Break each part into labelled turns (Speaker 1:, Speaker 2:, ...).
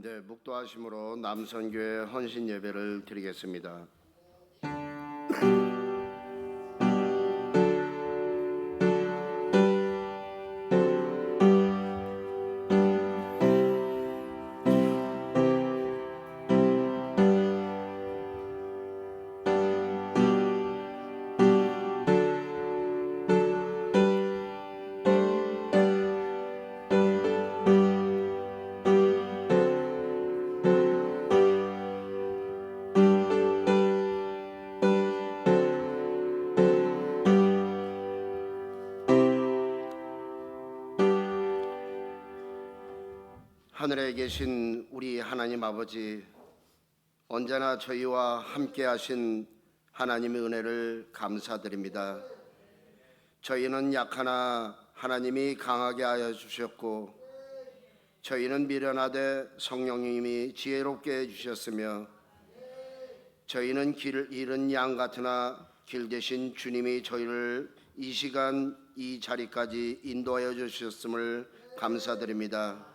Speaker 1: 네, 묵도하심으로 남선교회 헌신 예배를 드리겠습니다. 하늘에 계신 우리 하나님 아버지, 언제나 저희와 함께 하신 하나님의 은혜를 감사드립니다. 저희는 약하나 하나님이 강하게 하여 주셨고, 저희는 미련하되 성령님이 지혜롭게 해주셨으며, 저희는 길을 잃은 양 같으나 길 대신 주님이 저희를 이 시간 이 자리까지 인도하여 주셨음을 감사드립니다.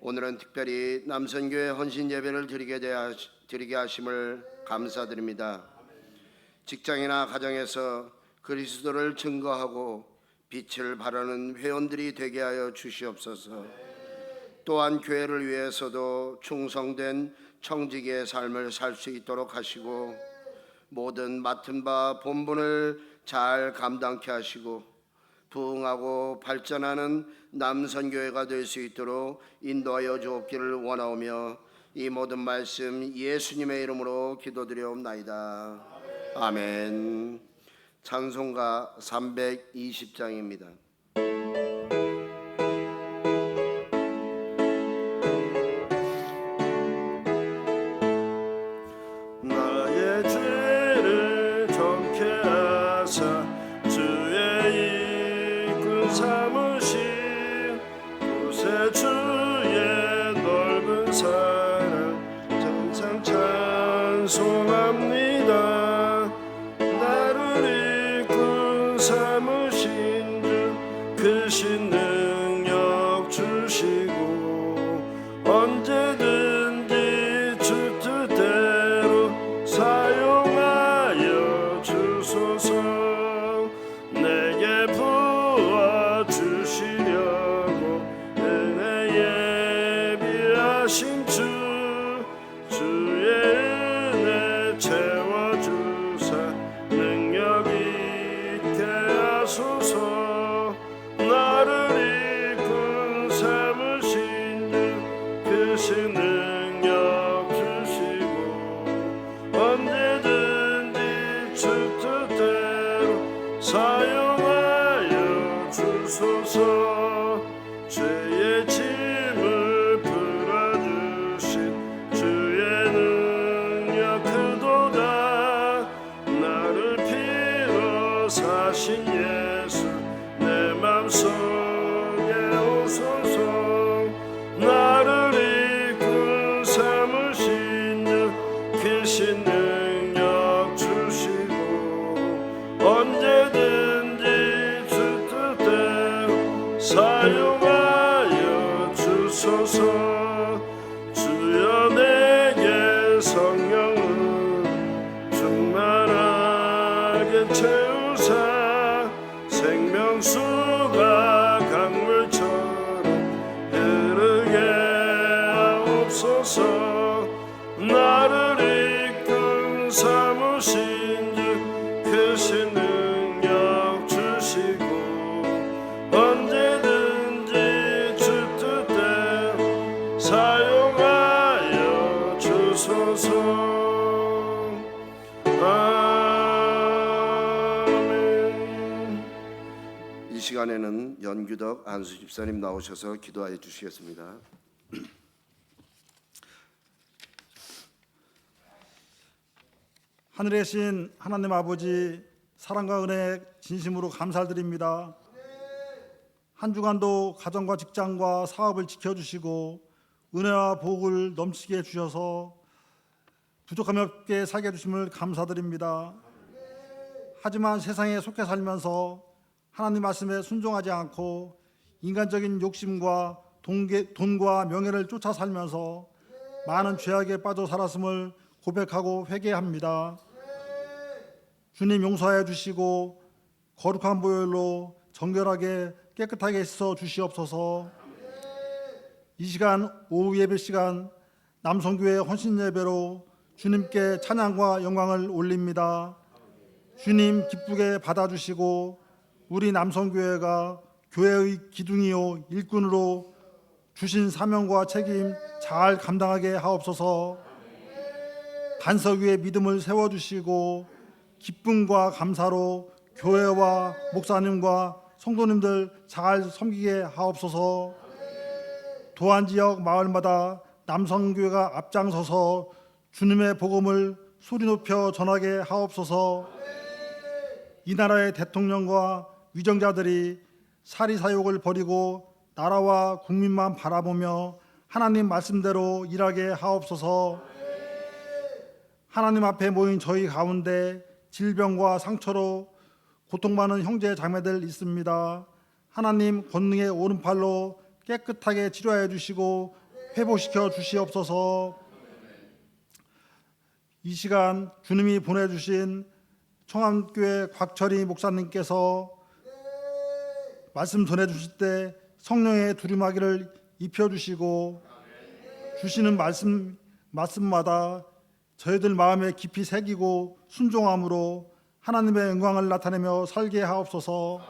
Speaker 1: 오늘은 특별히 남선교회 헌신 예배를 드리게 하심을 감사드립니다. 직장이나 가정에서 그리스도를 증거하고 빛을 발하는 회원들이 되게 하여 주시옵소서. 또한 교회를 위해서도 충성된 청지기의 삶을 살 수 있도록 하시고, 모든 맡은 바 본분을 잘 감당케 하시고 부흥하고 발전하는 남선교회가 될 수 있도록 인도하여 주옵기를 원하오며, 이 모든 말씀 예수님의 이름으로 기도드리옵나이다. 아멘. 찬송가 320장입니다.
Speaker 2: 나의 죄를 정케 하사 주의 이끈 삼으신 곳에 주의 넓은 사랑 전상 찬송합니다. 나를 이끈 삼으신 주 크신 능력 주시고, 언제든지 주 뜻대로 사용하여 주소서. 내게 부어 주시려고 은혜 예비하신 주의 은혜 채워주사 능력 있게 하소서. 나를 이끈 삼으신 주 크신 능력 주시고, 언제든지 주 뜻대로 사용하여 주소서. 죄의 짐을 풀어주신 주의 능력 크도다. 나를 피로 사신 예수 내 맘속에 오소서. 나를 이끈 삼으신 주 크신 능력 주시고, 언제든지 주 뜻대로 사용하여 주소서. 주여 내게 성령을 충만하게 채우사 생명수가 강물처럼 흐르게 하옵소서. 나를 이끈 삼으신 주 크신 능력 주시고, 언제든지 주 뜻대로 사용하여 주소서. 아멘.
Speaker 1: 이 시간에는 연규덕 안수 집사님 나오셔서 기도하여 주시겠습니다.
Speaker 3: 하늘에 계신 하나님 아버지, 사랑과 은혜 진심으로 감사드립니다. 한 주간도 가정과 직장과 사업을 지켜주시고 은혜와 복을 넘치게 해주셔서 부족함이 없게 살게 해주심을 감사드립니다. 하지만 세상에 속해 살면서 하나님 말씀에 순종하지 않고 인간적인 욕심과 돈과 명예를 쫓아 살면서 많은 죄악에 빠져 살았음을 고백하고 회개합니다. 주님 용서해 주시고 거룩한 보혈로 정결하게 깨끗하게 씻어 주시옵소서. 이 시간 오후 예배 시간 남성교회 헌신 예배로 주님께 찬양과 영광을 올립니다. 주님 기쁘게 받아주시고 우리 남성교회가 교회의 기둥이요 일꾼으로 주신 사명과 책임 잘 감당하게 하옵소서. 반석 위에 믿음을 세워주시고 기쁨과 감사로 교회와 목사님과 성도님들 잘 섬기게 하옵소서. 도안지역 마을마다 남성교회가 앞장서서 주님의 복음을 소리 높여 전하게 하옵소서. 이 나라의 대통령과 위정자들이 사리사욕을 버리고 나라와 국민만 바라보며 하나님 말씀대로 일하게 하옵소서. 하나님 앞에 모인 저희 가운데 질병과 상처로 고통받는 형제 자매들 있습니다. 하나님 권능의 오른팔로 깨끗하게 치료해 주시고 회복시켜 주시옵소서. 이 시간 주님이 보내주신 청암교회 곽철희 목사님께서 말씀 전해주실 때 성령의 두루마기를 입혀주시고 주시는 말씀마다 저희들 마음에 깊이 새기고 순종함으로 하나님의 영광을 나타내며 살게 하옵소서.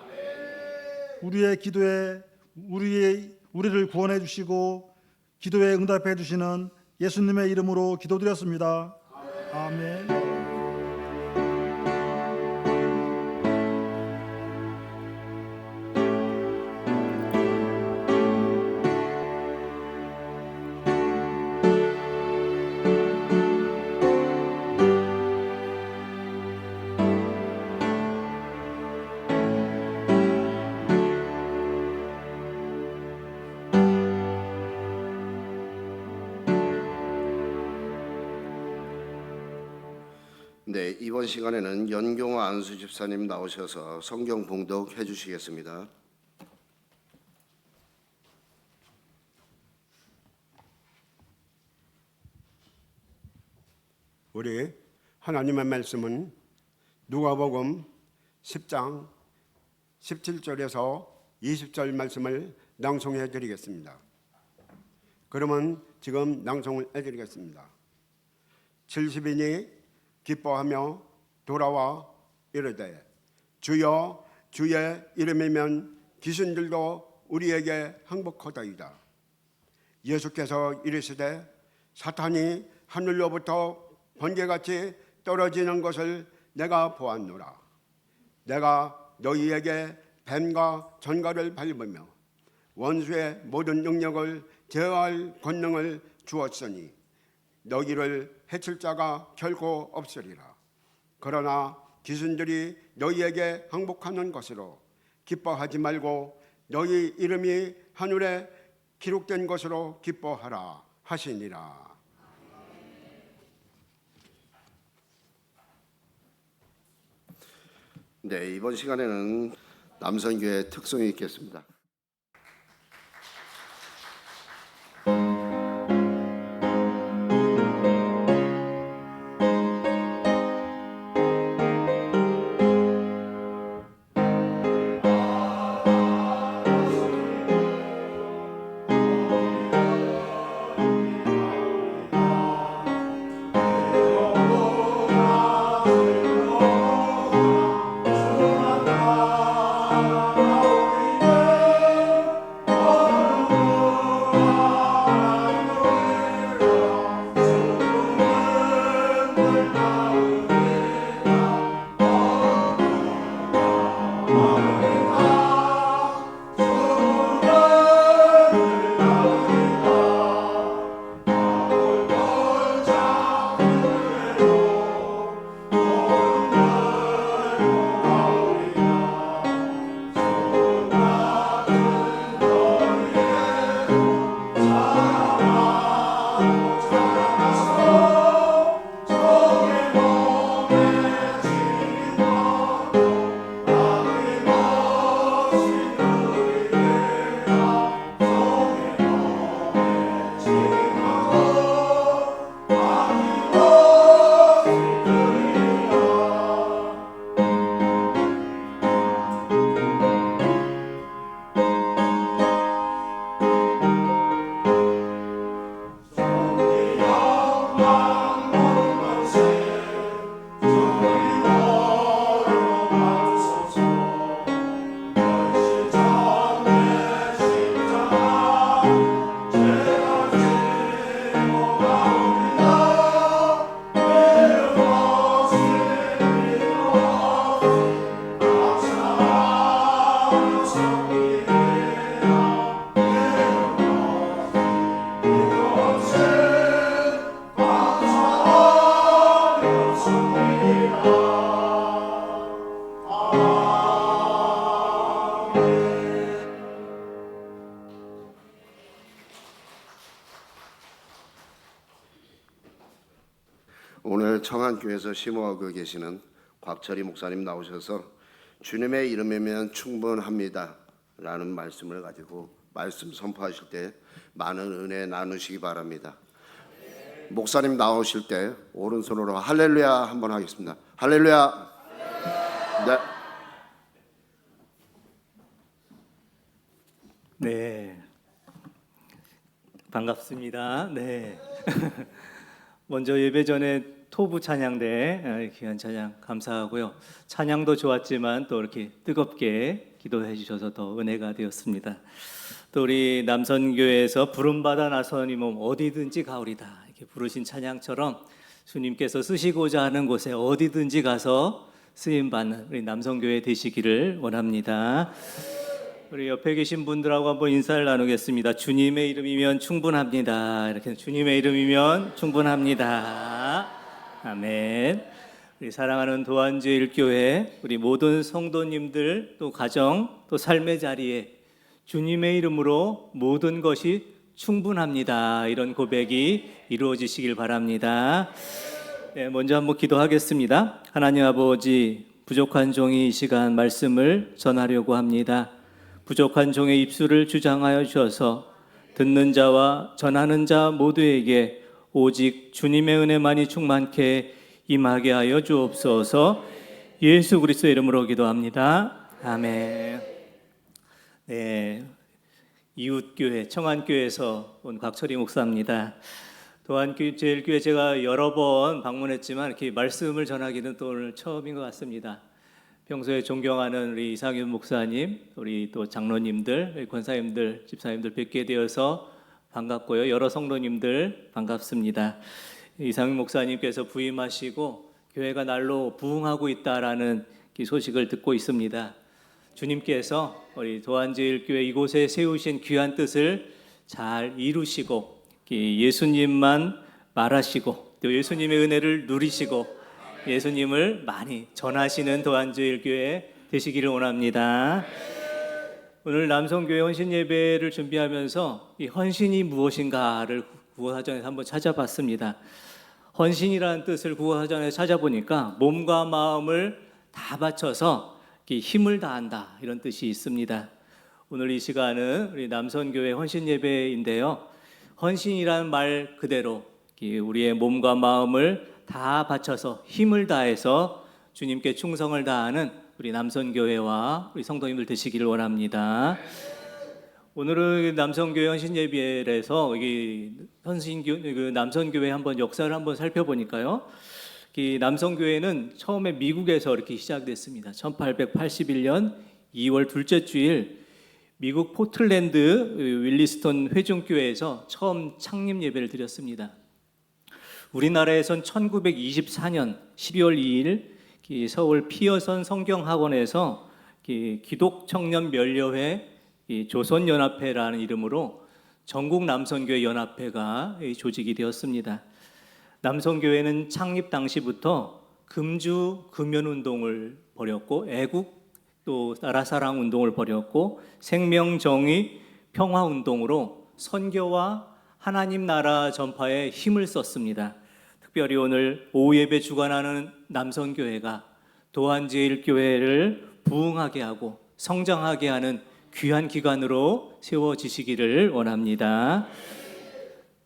Speaker 3: 우리의 기도에 우리를 구원해 주시고 기도에 응답해 주시는 예수님의 이름으로 기도드렸습니다. 아멘.
Speaker 1: 네, 이번 시간에는 연경화 안수 집사님 나오셔서 성경 봉독해 주시겠습니다.
Speaker 4: 우리 하나님의 말씀은 누가복음 10장 17절에서 20절 말씀을 낭송해 드리겠습니다. 그러면 지금 낭송을 해 드리겠습니다. 70인이 기뻐하며 돌아와 이르되 주여 주의 이름이면 귀신들도 우리에게 항복하다이다. 예수께서 이르시되 사탄이 하늘로부터 번개같이 떨어지는 것을 내가 보았노라. 내가 너희에게 뱀과 전갈을 밟으며 원수의 모든 능력을 제어할 권능을 주었으니 너희를 해칠 자가 결코 없으리라. 그러나 귀신들이 너희에게 항복하는 것으로 기뻐하지 말고 너희 이름이 하늘에 기록된 것으로 기뻐하라 하시니라.
Speaker 1: 네, 이번 시간에는 남성교회 특송이 있겠습니다.
Speaker 2: 아
Speaker 1: 오늘 청안교회에서 심호하고 계시는 곽철희 목사님 나오셔서 주님의 이름이면 충분합니다 라는 말씀을 가지고 말씀 선포하실 때 많은 은혜 나누시기 바랍니다. 목사님 나오실 때 오른손으로 할렐루야 한번 하겠습니다. 할렐루야. 네.
Speaker 5: 네, 반갑습니다. 네. 먼저 예배 전에 토부 찬양대 귀한 찬양 감사하고요. 찬양도 좋았지만 또 이렇게 뜨겁게 기도해 주셔서 더 은혜가 되었습니다. 또 우리 남선교회에서 부름받아 나서니 몸 어디든지 가오리다 이렇게 부르신 찬양처럼 주님께서 쓰시고자 하는 곳에 어디든지 가서 쓰임 받는 우리 남선교회 되시기를 원합니다. 우리 옆에 계신 분들하고 한번 인사를 나누겠습니다. 주님의 이름이면 충분합니다. 이렇게 주님의 이름이면 충분합니다. 아멘. 우리 사랑하는 도안제일교회 우리 모든 성도님들 또 가정 또 삶의 자리에 주님의 이름으로 모든 것이 충분합니다. 이런 고백이 이루어지시길 바랍니다. 네, 먼저 한번 기도하겠습니다. 하나님 아버지, 부족한 종이 이 시간 말씀을 전하려고 합니다. 부족한 종의 입술을 주장하여 주셔서 듣는 자와 전하는 자 모두에게 오직 주님의 은혜만이 충만케 임하게 하여 주옵소서. 예수 그리스도의 이름으로 기도합니다. 아멘. 네, 이웃교회 청안교회에서 온 곽철희 목사입니다. 도안제일교회 제가 여러 번 방문했지만 이렇게 말씀을 전하기는 또 오늘 처음인 것 같습니다. 평소에 존경하는 우리 이상윤 목사님, 우리 또 장로님들, 권사님들, 집사님들 뵙게 되어서 반갑고요. 여러 성도님들 반갑습니다. 이상윤 목사님께서 부임하시고 교회가 날로 부흥하고 있다라는 소식을 듣고 있습니다. 주님께서 우리 도안제일교회 이곳에 세우신 귀한 뜻을 잘 이루시고 예수님만 말하시고 또 예수님의 은혜를 누리시고 예수님을 많이 전하시는 도안제일교회 되시기를 원합니다. 오늘 남성교회 헌신예배를 준비하면서 이 헌신이 무엇인가를 구호사전에서 한번 찾아봤습니다. 헌신이라는 뜻을 구호사전에서 찾아보니까 몸과 마음을 다 바쳐서 힘을 다한다 이런 뜻이 있습니다. 오늘 이 시간은 우리 남선교회 헌신예배인데요. 헌신이라는 말 그대로 우리의 몸과 마음을 다 바쳐서 힘을 다해서 주님께 충성을 다하는 우리 남선교회와 우리 성도님들 되시기를 원합니다. 오늘은 남선교회 헌신예배에서 남선교회 한번 역사를 한번 살펴보니까요. 이 남성교회는 처음에 미국에서 이렇게 시작됐습니다. 1881년 2월 둘째 주일 미국 포틀랜드 윌리스톤 회중교회에서 처음 창립 예배를 드렸습니다. 우리나라에선 1924년 12월 2일 서울 피어선 성경학원에서 기독청년면려회 조선연합회라는 이름으로 전국 남성교회 연합회가 조직이 되었습니다. 남성교회는 창립 당시부터 금주 금연운동을 벌였고 애국 또 나라사랑 운동을 벌였고 생명정의 평화운동으로 선교와 하나님 나라 전파에 힘을 썼습니다. 특별히 오늘 오후 예배 주관하는 남성교회가 도안제일교회를 부흥하게 하고 성장하게 하는 귀한 기관으로 세워지시기를 원합니다.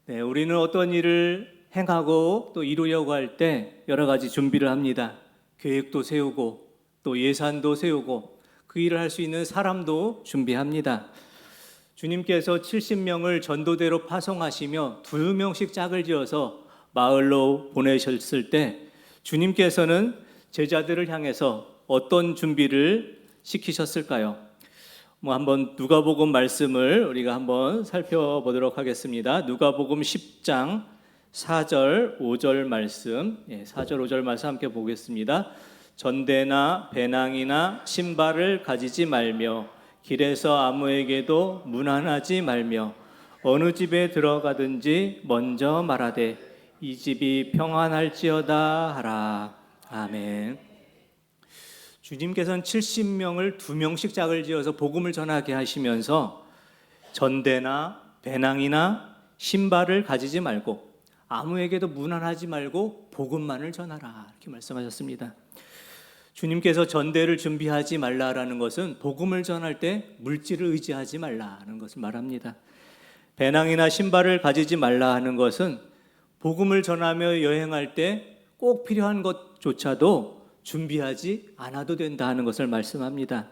Speaker 5: 네, 우리는 어떤 일을 행하고 또 이루려고 할 때 여러 가지 준비를 합니다. 계획도 세우고 또 예산도 세우고 그 일을 할 수 있는 사람도 준비합니다. 주님께서 70명을 전도대로 파송하시며 2명씩 짝을 지어서 마을로 보내셨을 때 주님께서는 제자들을 향해서 어떤 준비를 시키셨을까요? 한번 누가복음 말씀을 우리가 한번 살펴보도록 하겠습니다. 누가복음 10장 4절 5절 말씀, 4절 5절 말씀 함께 보겠습니다. 전대나 배낭이나 신발을 가지지 말며 길에서 아무에게도 문안하지 말며 어느 집에 들어가든지 먼저 말하되 이 집이 평안할지어다 하라. 아멘. 주님께서는 70명을 2명씩 짝을 지어서 복음을 전하게 하시면서 전대나 배낭이나 신발을 가지지 말고 아무에게도 무난하지 말고 복음만을 전하라 이렇게 말씀하셨습니다. 주님께서 전대를 준비하지 말라라는 것은 복음을 전할 때 물질을 의지하지 말라는 것을 말합니다. 배낭이나 신발을 가지지 말라 하는 것은 복음을 전하며 여행할 때 꼭 필요한 것조차도 준비하지 않아도 된다 하는 것을 말씀합니다.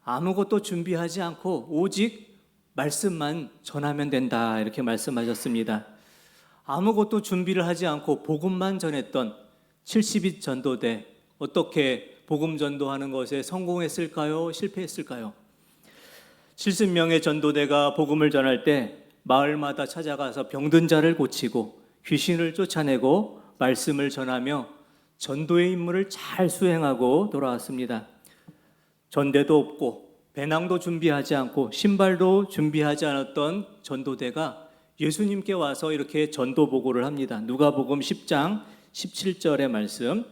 Speaker 5: 아무것도 준비하지 않고 오직 말씀만 전하면 된다 이렇게 말씀하셨습니다. 아무것도 준비를 하지 않고 복음만 전했던 70인 전도대, 어떻게 복음 전도하는 것에 성공했을까요? 실패했을까요? 70명의 전도대가 복음을 전할 때 마을마다 찾아가서 병든 자를 고치고 귀신을 쫓아내고 말씀을 전하며 전도의 임무를 잘 수행하고 돌아왔습니다. 전대도 없고 배낭도 준비하지 않고 신발도 준비하지 않았던 전도대가 예수님께 와서 이렇게 전도 보고를 합니다. 누가복음 10장 17절의 말씀,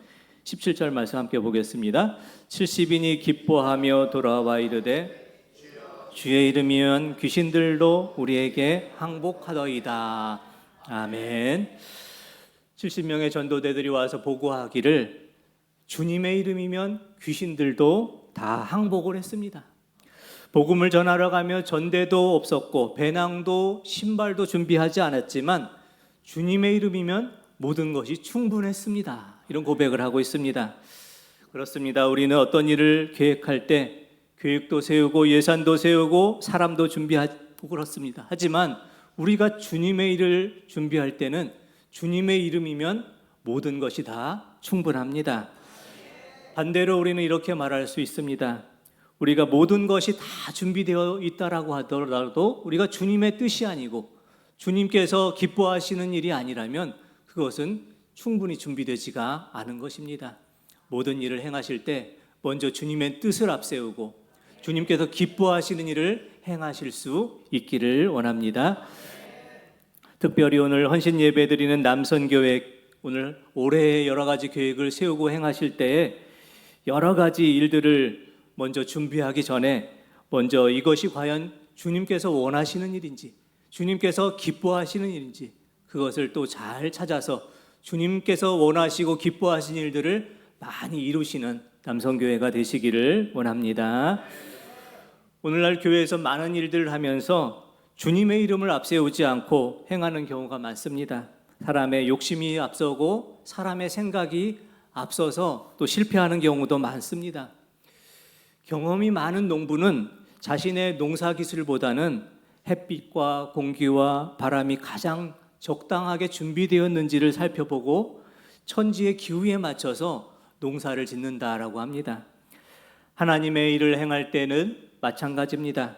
Speaker 5: 17절 말씀 함께 보겠습니다. 70인이 기뻐하며 돌아와 이르되 주의 이름이면 귀신들도 우리에게 항복하더이다. 아멘. 70명의 전도대들이 와서 보고하기를 주님의 이름이면 귀신들도 다 항복을 했습니다. 복음을 전하러 가며 전대도 없었고 배낭도 신발도 준비하지 않았지만 주님의 이름이면 모든 것이 충분했습니다. 이런 고백을 하고 있습니다. 그렇습니다. 우리는 어떤 일을 계획할 때 계획도 세우고 예산도 세우고 사람도 준비하고 그렇습니다. 하지만 우리가 주님의 일을 준비할 때는 주님의 이름이면 모든 것이 다 충분합니다. 반대로 우리는 이렇게 말할 수 있습니다. 우리가 모든 것이 다 준비되어 있다라고 하더라도 우리가 주님의 뜻이 아니고 주님께서 기뻐하시는 일이 아니라면 그것은 충분히 준비되지가 않은 것입니다. 모든 일을 행하실 때 먼저 주님의 뜻을 앞세우고 주님께서 기뻐하시는 일을 행하실 수 있기를 원합니다. 특별히 오늘 헌신 예배 드리는 남선교회 오늘 올해의 여러 가지 계획을 세우고 행하실 때에 여러 가지 일들을 먼저 준비하기 전에 먼저 이것이 과연 주님께서 원하시는 일인지 주님께서 기뻐하시는 일인지 그것을 또 잘 찾아서 주님께서 원하시고 기뻐하시는 일들을 많이 이루시는 남성교회가 되시기를 원합니다. 오늘날 교회에서 많은 일들을 하면서 주님의 이름을 앞세우지 않고 행하는 경우가 많습니다. 사람의 욕심이 앞서고 사람의 생각이 앞서서 또 실패하는 경우도 많습니다. 경험이 많은 농부는 자신의 농사 기술보다는 햇빛과 공기와 바람이 가장 적당하게 준비되었는지를 살펴보고 천지의 기후에 맞춰서 농사를 짓는다라고 합니다. 하나님의 일을 행할 때는 마찬가지입니다.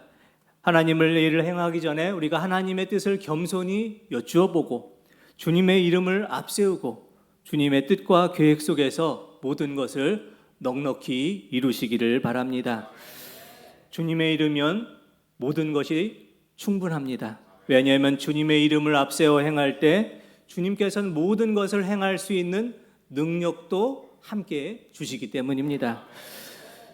Speaker 5: 하나님의 일을 행하기 전에 우리가 하나님의 뜻을 겸손히 여쭈어보고 주님의 이름을 앞세우고 주님의 뜻과 계획 속에서 모든 것을 넉넉히 이루시기를 바랍니다. 주님의 이름이면 모든 것이 충분합니다. 왜냐하면 주님의 이름을 앞세워 행할 때 주님께서는 모든 것을 행할 수 있는 능력도 함께 주시기 때문입니다.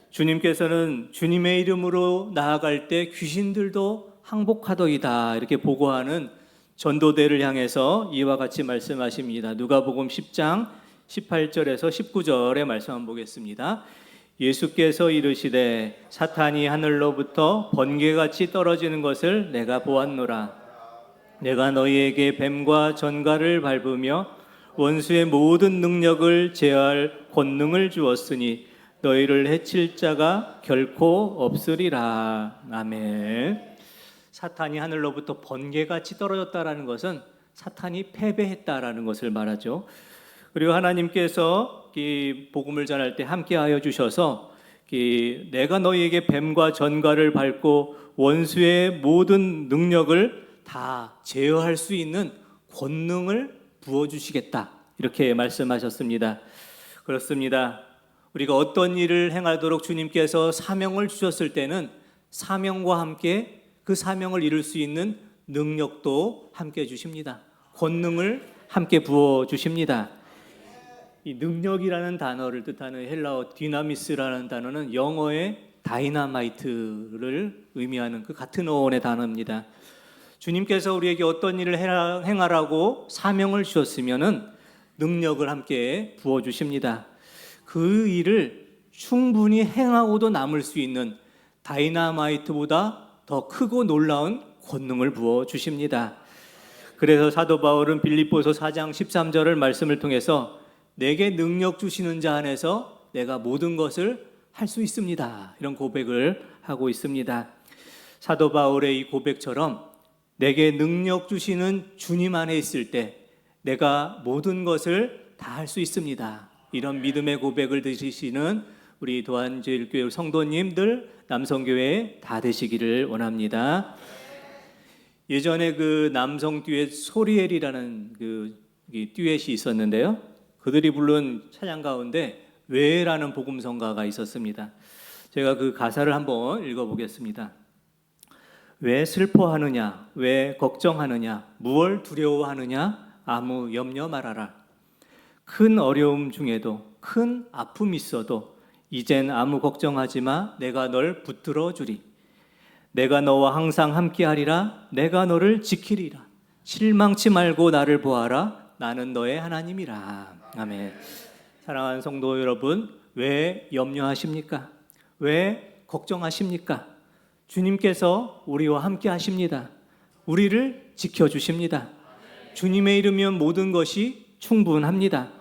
Speaker 5: 주님께서는 주님의 이름으로 나아갈 때 귀신들도 항복하더이다 이렇게 보고하는 전도대를 향해서 이와 같이 말씀하십니다. 누가복음 10장 18절에서 19절의 말씀 한번 보겠습니다. 예수께서 이르시되 사탄이 하늘로부터 번개같이 떨어지는 것을 내가 보았노라. 내가 너희에게 뱀과 전갈을 밟으며 원수의 모든 능력을 제어할 권능을 주었으니 너희를 해칠 자가 결코 없으리라. 아멘. 사탄이 하늘로부터 번개같이 떨어졌다라는 것은 사탄이 패배했다라는 것을 말하죠. 그리고 하나님께서 이 복음을 전할 때 함께하여 주셔서 내가 너희에게 뱀과 전갈을 밟고 원수의 모든 능력을 다 제어할 수 있는 권능을 부어주시겠다 이렇게 말씀하셨습니다. 그렇습니다. 우리가 어떤 일을 행하도록 주님께서 사명을 주셨을 때는 사명과 함께 그 사명을 이룰 수 있는 능력도 함께 주십니다. 권능을 함께 부어주십니다. 이 능력이라는 단어를 뜻하는 헬라어 디나미스라는 단어는 영어의 다이나마이트를 의미하는 그 같은 어원의 단어입니다. 주님께서 우리에게 어떤 일을 행하라고 사명을 주셨으면은 능력을 함께 부어 주십니다. 그 일을 충분히 행하고도 남을 수 있는 다이나마이트보다 더 크고 놀라운 권능을 부어 주십니다. 그래서 사도 바울은 빌립보서 4장 13절을 말씀을 통해서 내게 능력 주시는 자 안에서 내가 모든 것을 할 수 있습니다. 이런 고백을 하고 있습니다. 사도 바울의 이 고백처럼 내게 능력 주시는 주님 안에 있을 때 내가 모든 것을 다 할 수 있습니다. 이런 믿음의 고백을 드시는 우리 도안제일교회 성도님들, 남성교회 다 되시기를 원합니다. 예전에 그 남성 듀엣 소리엘이라는 그 듀엣이 있었는데요. 그들이 부른 찬양 가운데 왜라는 복음성가가 있었습니다. 제가 그 가사를 한번 읽어보겠습니다. 왜 슬퍼하느냐, 왜 걱정하느냐, 무얼 두려워하느냐, 아무 염려 말아라. 큰 어려움 중에도 큰 아픔이 있어도 이젠 아무 걱정하지 마, 내가 널 붙들어 주리. 내가 너와 항상 함께하리라, 내가 너를 지키리라. 실망치 말고 나를 보아라, 나는 너의 하나님이라. 아멘. 사랑하는 성도 여러분, 왜 염려하십니까? 왜 걱정하십니까? 주님께서 우리와 함께 하십니다. 우리를 지켜주십니다. 주님의 이름이면 모든 것이 충분합니다.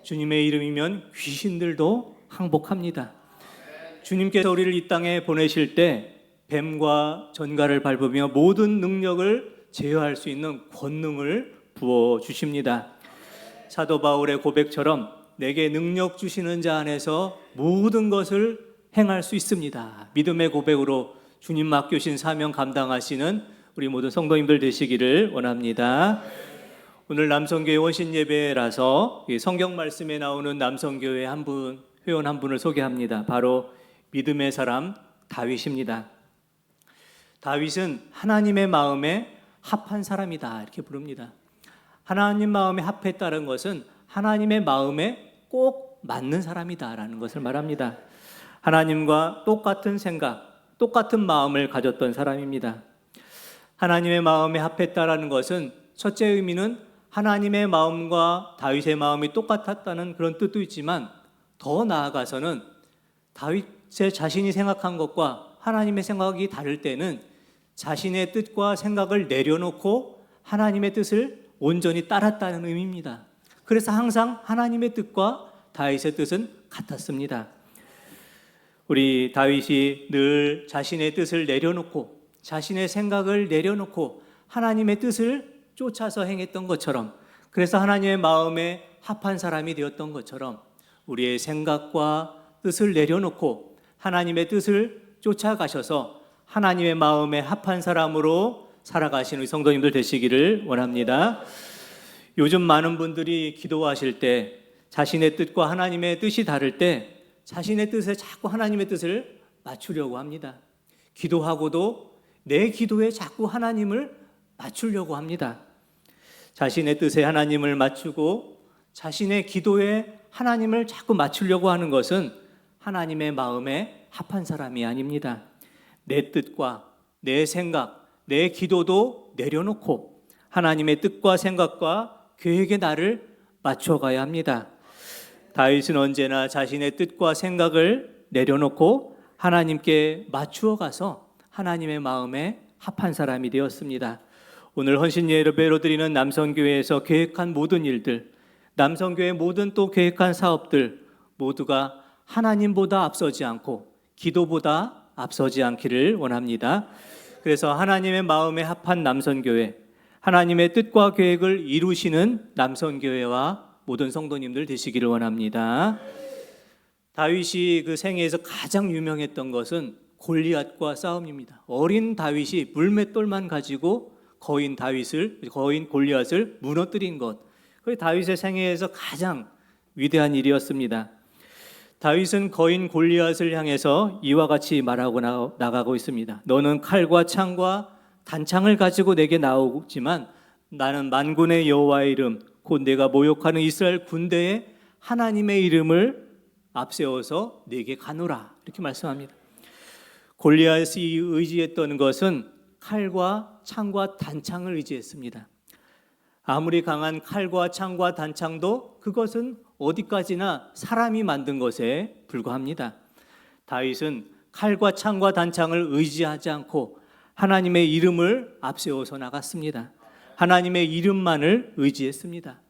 Speaker 5: 주님의 이름이면 귀신들도 항복합니다. 주님께서 우리를 이 땅에 보내실 때 뱀과 전갈을 밟으며 모든 능력을 제어할 수 있는 권능을 부어주십니다. 사도 바울의 고백처럼 내게 능력 주시는 자 안에서 모든 것을 행할 수 있습니다. 믿음의 고백으로 주님 맡겨신 사명 감당하시는 우리 모든 성도님들 되시기를 원합니다. 오늘 남성교회 원신예배라서 성경 말씀에 나오는 남성교회 회원 한 분을 소개합니다. 바로 믿음의 사람 다윗입니다. 다윗은 하나님의 마음에 합한 사람이다 이렇게 부릅니다. 하나님 마음에 합했다는 것은 하나님의 마음에 꼭 맞는 사람이다라는 것을 말합니다. 하나님과 똑같은 생각, 똑같은 마음을 가졌던 사람입니다. 하나님의 마음에 합했다라는 것은 첫째 의미는 하나님의 마음과 다윗의 마음이 똑같았다는 그런 뜻도 있지만 더 나아가서는 다윗의 자신이 생각한 것과 하나님의 생각이 다를 때는 자신의 뜻과 생각을 내려놓고 하나님의 뜻을 온전히 따랐다는 의미입니다. 그래서 항상 하나님의 뜻과 다윗의 뜻은 같았습니다. 우리 다윗이 늘 자신의 뜻을 내려놓고 자신의 생각을 내려놓고 하나님의 뜻을 쫓아서 행했던 것처럼, 그래서 하나님의 마음에 합한 사람이 되었던 것처럼 우리의 생각과 뜻을 내려놓고 하나님의 뜻을 쫓아가셔서 하나님의 마음에 합한 사람으로 살아가시는 우리 성도님들 되시기를 원합니다. 요즘 많은 분들이 기도하실 때 자신의 뜻과 하나님의 뜻이 다를 때 자신의 뜻에 자꾸 하나님의 뜻을 맞추려고 합니다. 기도하고도 내 기도에 자꾸 하나님을 맞추려고 합니다. 자신의 뜻에 하나님을 맞추고 자신의 기도에 하나님을 자꾸 맞추려고 하는 것은 하나님의 마음에 합한 사람이 아닙니다. 내 뜻과 내 생각, 내 기도도 내려놓고 하나님의 뜻과 생각과 계획에 나를 맞춰가야 합니다. 다윗은 언제나 자신의 뜻과 생각을 내려놓고 하나님께 맞추어 가서 하나님의 마음에 합한 사람이 되었습니다. 오늘 헌신예배로 드리는 남성교회에서 계획한 모든 일들, 남성교회 모든 또 계획한 사업들 모두가 하나님보다 앞서지 않고 기도보다 앞서지 않기를 원합니다. 그래서 하나님의 마음에 합한 남성교회, 하나님의 뜻과 계획을 이루시는 남성교회와 모든 성도님들 되시기를 원합니다. 다윗이 그 생애에서 가장 유명했던 것은 골리앗과 싸움입니다. 어린 다윗이 물맷돌만 가지고 거인 골리앗을 무너뜨린 것, 그게 다윗의 생애에서 가장 위대한 일이었습니다. 다윗은 거인 골리앗을 향해서 이와 같이 말하고 나가고 있습니다. 너는 칼과 창과 단창을 가지고 내게 나오지만 나는 만군의 여호와의 이름, 곧 내가 모욕하는 이스라엘 군대의 하나님의 이름을 앞세워서 내게 가노라 이렇게 말씀합니다. 골리앗이 의지했던 것은 칼과 창과 단창을 의지했습니다. 아무리 강한 칼과 창과 단창도 그것은 어디까지나 사람이 만든 것에 불과합니다. 다윗은 칼과 창과 단창을 의지하지 않고 하나님의 이름을 앞세워서 나갔습니다. 하나님의 이름만을 의지했습니다.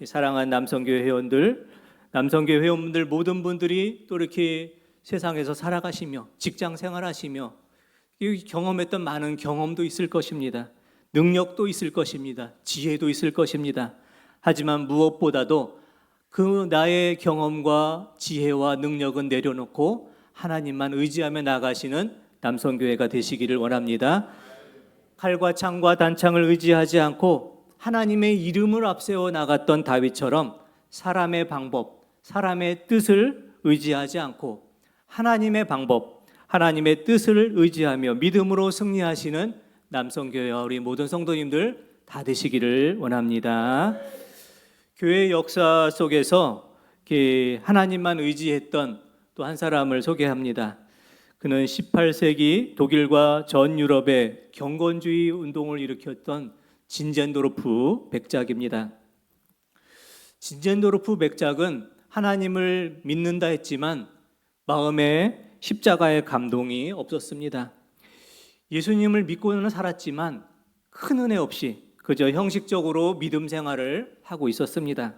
Speaker 5: 사랑하는 남성교회 회원들, 남성교회 회원분들 모든 분들이 또 이렇게 세상에서 살아가시며 직장 생활하시며 경험했던 많은 경험도 있을 것입니다. 능력도 있을 것입니다. 지혜도 있을 것입니다. 하지만 무엇보다도 그 나의 경험과 지혜와 능력은 내려놓고 하나님만 의지하며 나가시는 남성교회가 되시기를 원합니다. 칼과 창과 단창을 의지하지 않고 하나님의 이름을 앞세워 나갔던 다윗처럼 사람의 방법, 사람의 뜻을 의지하지 않고 하나님의 방법, 하나님의 뜻을 의지하며 믿음으로 승리하시는 남성교회와 우리 모든 성도님들 다 되시기를 원합니다. 교회 역사 속에서 하나님만 의지했던 또 한 사람을 소개합니다. 그는 18세기 독일과 전 유럽의 경건주의 운동을 일으켰던 진젠도르프 백작입니다. 진젠도르프 백작은 하나님을 믿는다 했지만 마음에 십자가의 감동이 없었습니다. 예수님을 믿고는 살았지만 큰 은혜 없이 그저 형식적으로 믿음 생활을 하고 있었습니다.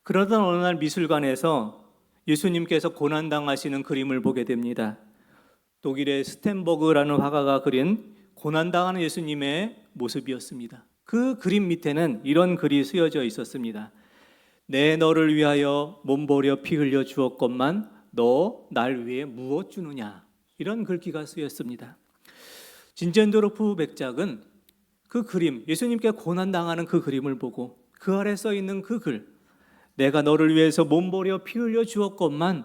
Speaker 5: 그러던 어느 날 미술관에서 예수님께서 고난당하시는 그림을 보게 됩니다. 독일의 스텐버그라는 화가가 그린 고난당하는 예수님의 모습이었습니다. 그 그림 밑에는 이런 글이 쓰여져 있었습니다. 내 너를 위하여 몸버려 피 흘려 주었건만 너 날 위해 무엇 주느냐, 이런 글귀가 쓰였습니다. 진젠도르프 백작은 그 그림, 예수님께 고난당하는 그 그림을 보고 그 아래 써 있는 그 글, 내가 너를 위해서 몸버려 피 흘려 주었건만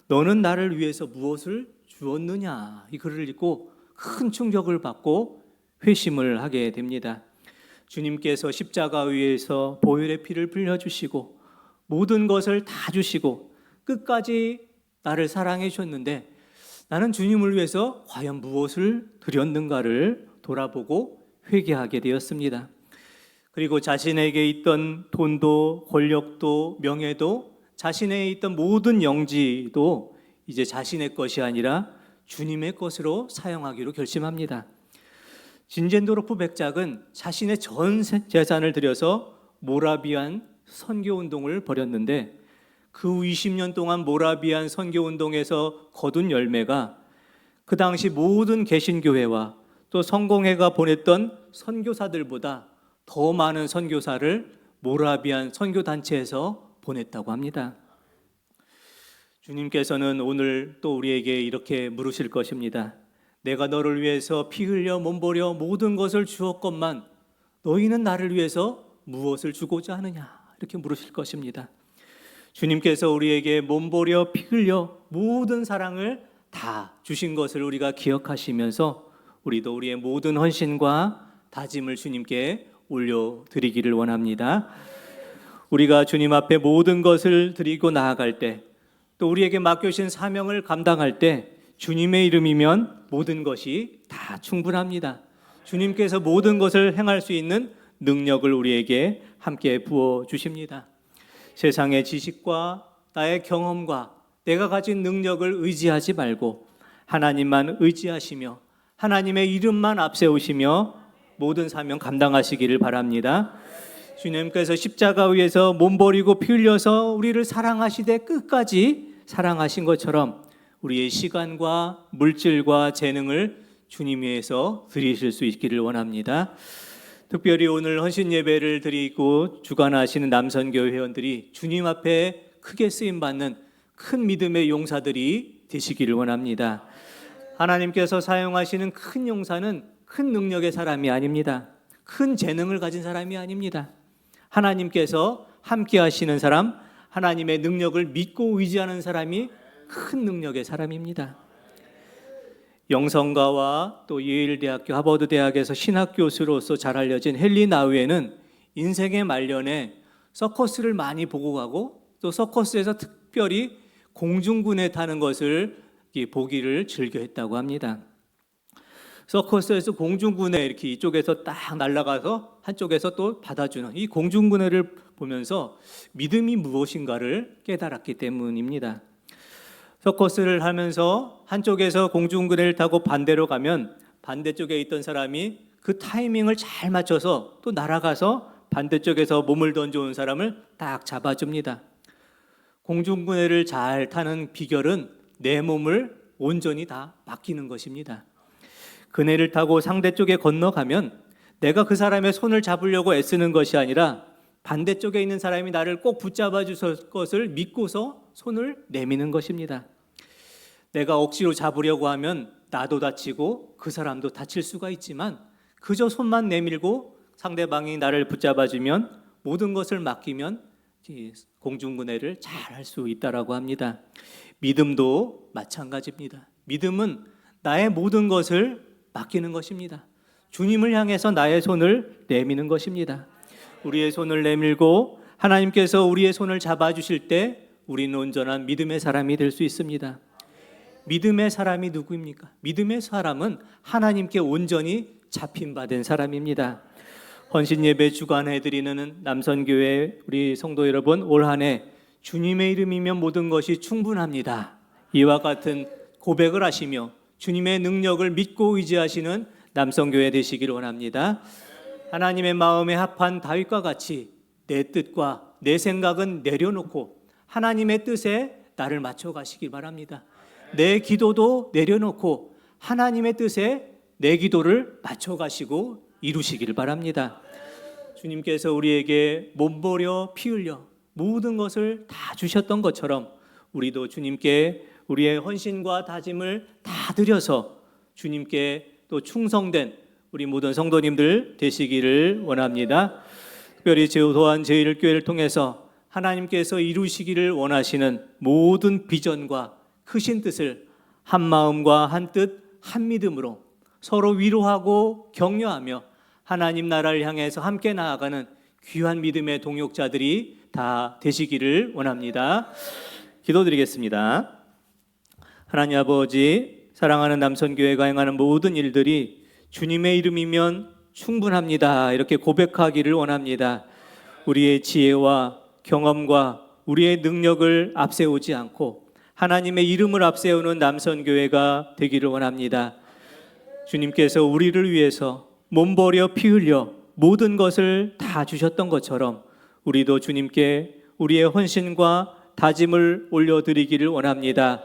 Speaker 5: 너는 나를 위해서 무엇을 주었느냐, 이 글을 읽고 큰 충격을 받고 회심을 하게 됩니다. 주님께서 십자가 위에서 보혈의 피를 흘려주시고 모든 것을 다 주시고 끝까지 나를 사랑해 주셨는데 나는 주님을 위해서 과연 무엇을 드렸는가를 돌아보고 회개하게 되었습니다. 그리고 자신에게 있던 돈도 권력도 명예도 자신에 있던 모든 영지도 이제 자신의 것이 아니라 주님의 것으로 사용하기로 결심합니다. 진젠도르프 백작은 자신의 전 재산을 들여서 모라비안 선교운동을 벌였는데 그 후 20년 동안 모라비안 선교운동에서 거둔 열매가 그 당시 모든 개신교회와 또 성공회가 보냈던 선교사들보다 더 많은 선교사를 모라비안 선교단체에서 보냈다고 합니다. 주님께서는 오늘 또 우리에게 이렇게 물으실 것입니다. 내가 너를 위해서 피 흘려 몸버려 모든 것을 주었건만 너희는 나를 위해서 무엇을 주고자 하느냐, 이렇게 물으실 것입니다. 주님께서 우리에게 몸버려 피 흘려 모든 사랑을 다 주신 것을 우리가 기억하시면서 우리도 우리의 모든 헌신과 다짐을 주님께 올려드리기를 원합니다. 우리가 주님 앞에 모든 것을 드리고 나아갈 때, 또 우리에게 맡겨주신 사명을 감당할 때 주님의 이름이면 모든 것이 다 충분합니다. 주님께서 모든 것을 행할 수 있는 능력을 우리에게 함께 부어주십니다. 세상의 지식과 나의 경험과 내가 가진 능력을 의지하지 말고 하나님만 의지하시며 하나님의 이름만 앞세우시며 모든 사명 감당하시기를 바랍니다. 주님께서 십자가 위에서 몸 버리고 피 흘려서 우리를 사랑하시되 끝까지 사랑하신 것처럼 우리의 시간과 물질과 재능을 주님 위해서 드리실 수 있기를 원합니다. 특별히 오늘 헌신 예배를 드리고 주관하시는 남선교회 회원들이 주님 앞에 크게 쓰임받는 큰 믿음의 용사들이 되시기를 원합니다. 하나님께서 사용하시는 큰 용사는 큰 능력의 사람이 아닙니다. 큰 재능을 가진 사람이 아닙니다. 하나님께서 함께 하시는 사람, 하나님의 능력을 믿고 의지하는 사람이 큰 능력의 사람입니다. 영성가와 또 예일대학교, 하버드대학에서 신학교수로서 잘 알려진 헨리 나우에는 인생의 말년에 서커스를 많이 보고 가고 또 서커스에서 특별히 공중군에 타는 것을 보기를 즐겨했다고 합니다. 서커스에서 공중군에 이렇게 이쪽에서 딱 날아가서 한쪽에서 또 받아주는 이 공중군해를 보면서 믿음이 무엇인가를 깨달았기 때문입니다. 서커스를 하면서 한쪽에서 공중군해를 타고 반대로 가면 반대쪽에 있던 사람이 그 타이밍을 잘 맞춰서 또 날아가서 반대쪽에서 몸을 던져온 사람을 딱 잡아줍니다. 공중군해를 잘 타는 비결은 내 몸을 온전히 다 맡기는 것입니다. 그네를 타고 상대쪽에 건너가면 내가 그 사람의 손을 잡으려고 애쓰는 것이 아니라 반대쪽에 있는 사람이 나를 꼭 붙잡아 줄 것을 믿고서 손을 내미는 것입니다. 내가 억지로 잡으려고 하면 나도 다치고 그 사람도 다칠 수가 있지만 그저 손만 내밀고 상대방이 나를 붙잡아주면 모든 것을 맡기면 공중군해를 잘 할 수 있다라고 합니다. 믿음도 마찬가지입니다. 믿음은 나의 모든 것을 맡기는 것입니다. 주님을 향해서 나의 손을 내미는 것입니다. 우리의 손을 내밀고 하나님께서 우리의 손을 잡아주실 때 우리는 온전한 믿음의 사람이 될 수 있습니다. 믿음의 사람이 누구입니까? 믿음의 사람은 하나님께 온전히 잡힌 바 된 사람입니다. 헌신 예배 주관해 드리는 남선교회 우리 성도 여러분, 올 한 해 주님의 이름이면 모든 것이 충분합니다. 이와 같은 고백을 하시며 주님의 능력을 믿고 의지하시는 남성교회 되시기를 원합니다. 하나님의 마음에 합한 다윗과 같이 내 뜻과 내 생각은 내려놓고 하나님의 뜻에 나를 맞춰 가시기 바랍니다. 내 기도도 내려놓고 하나님의 뜻에 내 기도를 맞춰 가시고 이루시기를 바랍니다. 주님께서 우리에게 몸버려 피 흘려 모든 것을 다 주셨던 것처럼 우리도 주님께 우리의 헌신과 다짐을 다 드려서 주님께 또 충성된 우리 모든 성도님들 되시기를 원합니다. 특별히 또한 제1교회를 통해서 하나님께서 이루시기를 원하시는 모든 비전과 크신 뜻을 한 마음과 한 뜻, 한 믿음으로 서로 위로하고 격려하며 하나님 나라를 향해서 함께 나아가는 귀한 믿음의 동역자들이 다 되시기를 원합니다. 기도드리겠습니다. 하나님 아버지, 사랑하는 남선교회가 행하는 모든 일들이 주님의 이름이면 충분합니다. 이렇게 고백하기를 원합니다. 우리의 지혜와 경험과 우리의 능력을 앞세우지 않고 하나님의 이름을 앞세우는 남선교회가 되기를 원합니다. 주님께서 우리를 위해서 몸버려 피 흘려 모든 것을 다 주셨던 것처럼 우리도 주님께 우리의 헌신과 다짐을 올려드리기를 원합니다.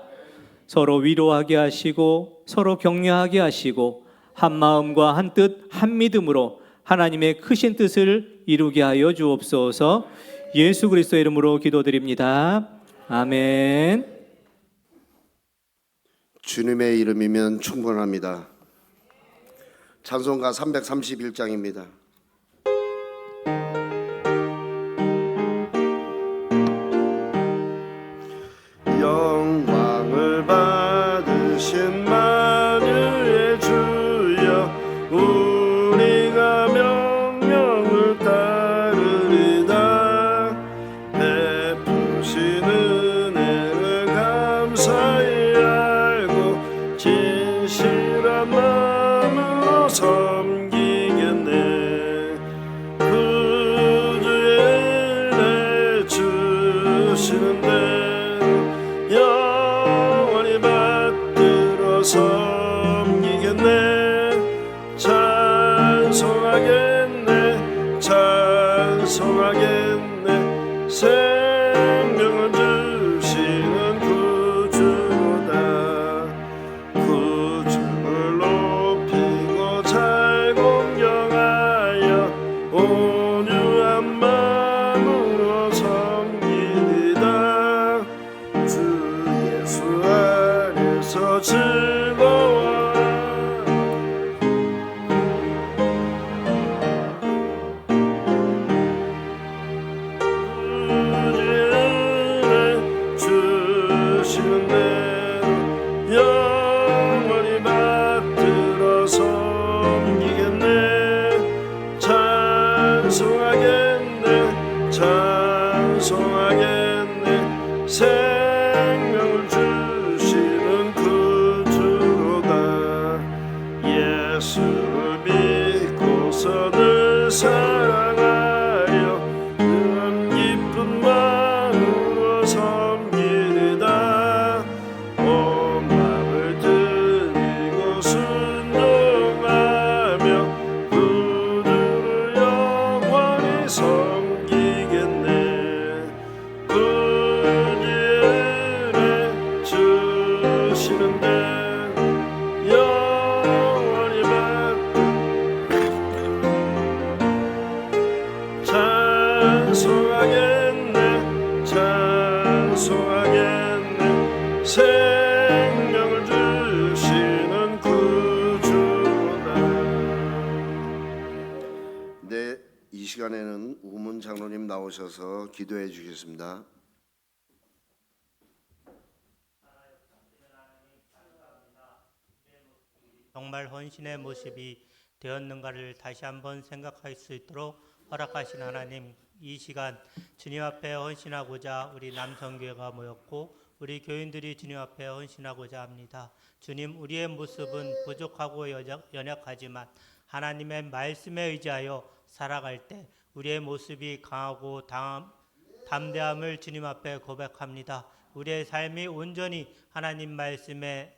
Speaker 5: 서로 위로하게 하시고 서로 격려하게 하시고 한 마음과 한 뜻, 한 믿음으로 하나님의 크신 뜻을 이루게 하여 주옵소서. 예수 그리스도의 이름으로 기도드립니다. 아멘.
Speaker 1: 주님의 이름이면 충분합니다. 찬송가 331장입니다.
Speaker 2: 영광을 받으신 만유의 주여 우리가 명령을 따르리다. 베푸신 은혜를 감사히 알고 진실한 마음으로 섬기겠네. 구주의 은혜 주시는데 영원히 받들어 섬기겠네. 찬송하겠네. 찬송하겠네. 생명을 주시는 구주로다. 구주를 높이고 잘 공경하여 온유한 마음으로 섬기리다. 주 예수 안에서 즐거워. 주께서 늘 사랑하여 늘 기쁜 마음으로 섬기리다. 온 마음을 드리고 순종하며 그들을 영원히 섬기겠네. 부지런히 주시는데 영원히 찬송하겠네 찬송하겠네. 생명을 주시는 구주나.
Speaker 1: 네, 이 시간에는 우문 장로님 나오셔서 기도해 주겠습니다.
Speaker 6: 정말 헌신의 모습이 되었는가를 다시 한번 생각할 수 있도록 허락하신 하나님, 이 시간 주님 앞에 헌신하고자 우리 남성교회가 모였고 우리 교인들이 주님 앞에 헌신하고자 합니다. 주님, 우리의 모습은 부족하고 연약하지만 하나님의 말씀에 의지하여 살아갈 때 우리의 모습이 강하고 담대함을 주님 앞에 고백합니다. 우리의 삶이 온전히 하나님 말씀에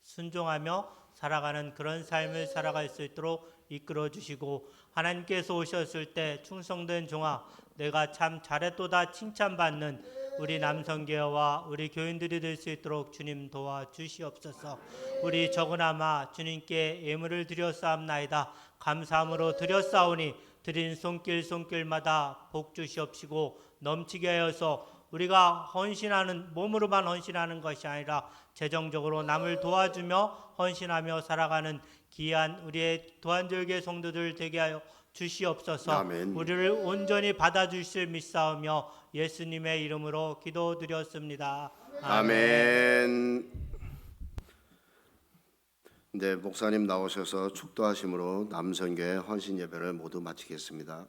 Speaker 6: 순종하며 살아가는 그런 삶을 살아갈 수 있도록 이끌어 주시고, 하나님께서 오셨을 때 충성된 종아 내가 참 잘했도다 칭찬받는 우리 남성교회와 우리 교인들이 될 수 있도록 주님 도와주시옵소서. 우리 적으나마 주님께 예물을 드렸사옵나이다. 감사함으로 드렸사오니 드린 손길마다 복 주시옵시고 넘치게 하여서 우리가 헌신하는, 몸으로만 헌신하는 것이 아니라 재정적으로 남을 도와주며 헌신하며 살아가는 귀한 우리의 도안절개 성도들 되게 하여 주시옵소서.
Speaker 1: 아멘.
Speaker 6: 우리를 온전히 받아주실 믿사오며 예수님의 이름으로 기도드렸습니다.
Speaker 1: 아멘. 네, 목사님 나오셔서 축도하심으로 남성교회 헌신 예배를 모두 마치겠습니다.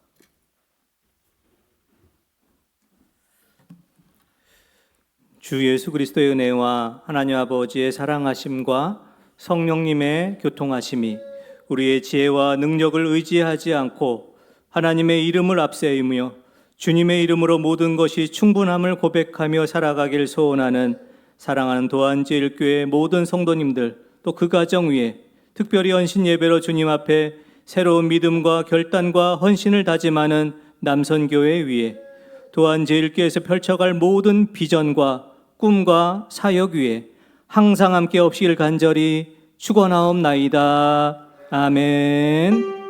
Speaker 5: 주 예수 그리스도의 은혜와 하나님 아버지의 사랑하심과 성령님의 교통하심이 우리의 지혜와 능력을 의지하지 않고 하나님의 이름을 앞세우며 주님의 이름으로 모든 것이 충분함을 고백하며 살아가길 소원하는 사랑하는 도안제일교회 모든 성도님들, 또 그 가정 위에 특별히 헌신 예배로 주님 앞에 새로운 믿음과 결단과 헌신을 다짐하는 남선교회 위에 도안제일교회에서 펼쳐갈 모든 비전과 꿈과 사역 위에 항상 함께 없이를 간절히 축원하옵나이다. 아멘.